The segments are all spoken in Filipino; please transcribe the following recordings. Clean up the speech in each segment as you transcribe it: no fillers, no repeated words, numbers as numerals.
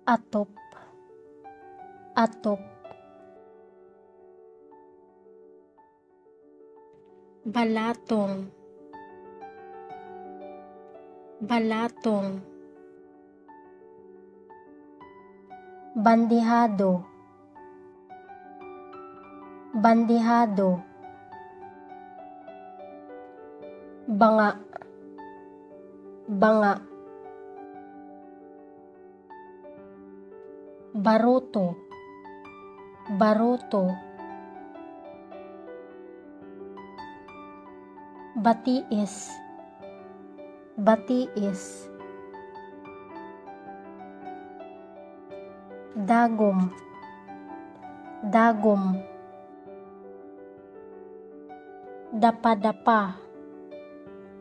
atop, atop, balatong, balatong, bandihado, bandihado, banga, banga, baruto, baruto, batiis, batiis, dagom, dagom, dapa-dapa,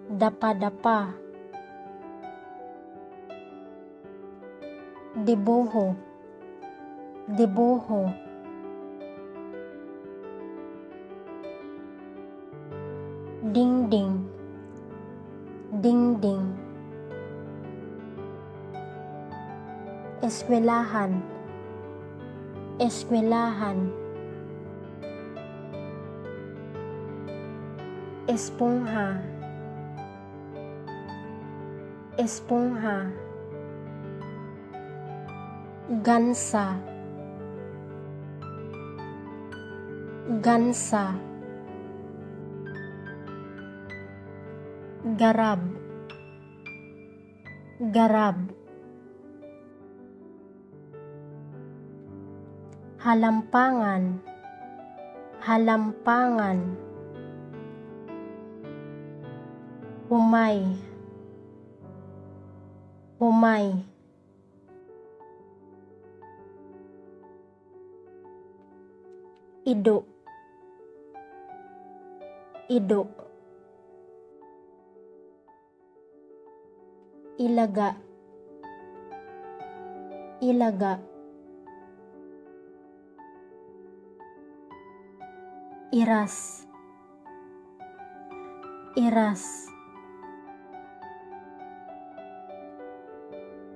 dapa-dapa, dibuho, dibuho, dingding, dingding, eskwelahan, eskwelahan, espongha, espongha, gansa, gansa, garab, garab, halampangan, halampangan, humay, humay, ido, ido, ilaga, ilaga, iras, iras,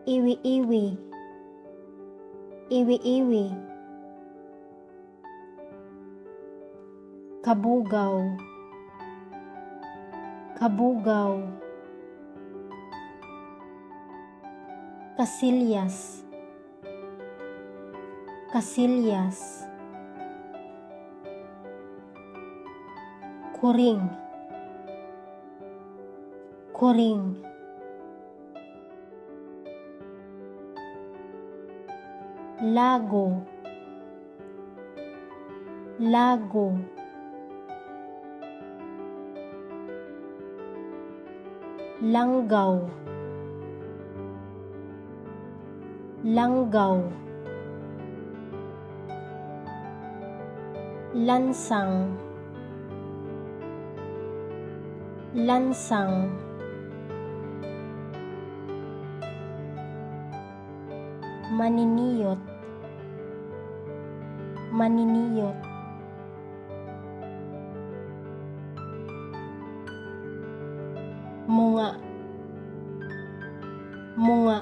iwi-iwi, iwi-iwi, kabugaw, kabugaw, kasilyas, kasilyas, kuring, kuring, lago, lago, langgaw, langgaw, lansang, lansang, maniniyot, maniniyot, munga, munga,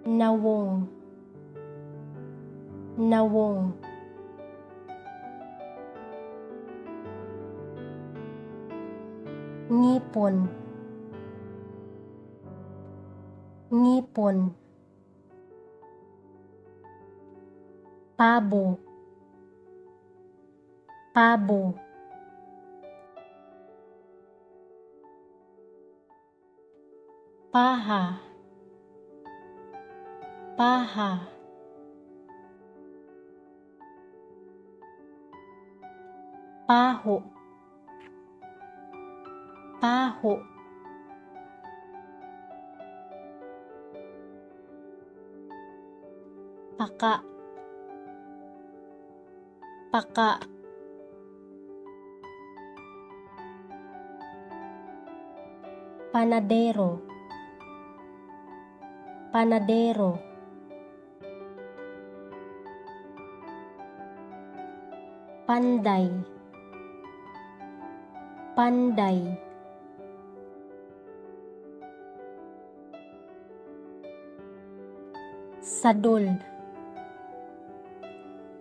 nawong, nawong, ngipon, ngipon, pabo, pabo, paha, paha, paho, paho, paka, paka, panadero, panadero, panday, panday, sadol,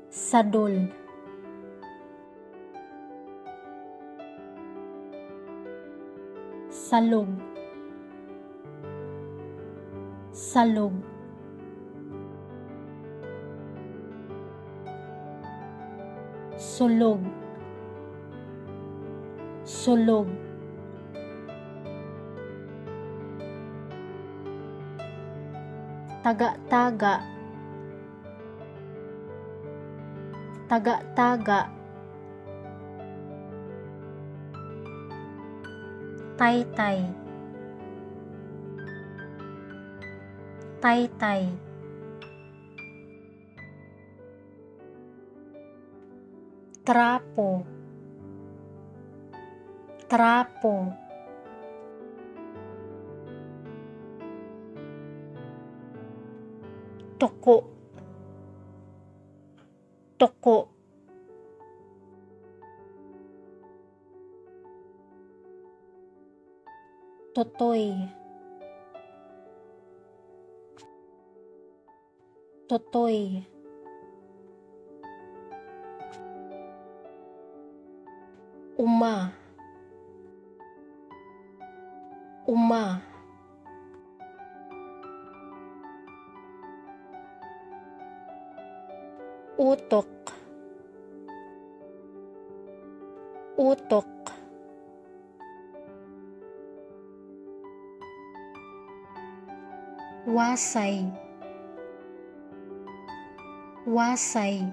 sadol, salog, salog, sulog, sulog, taga-taga, taga-taga, taytay, taytay, trapo, trapo, tuko, tuko, tutoy, tutoy, uma, uma, utok, utok, wasay, wasay,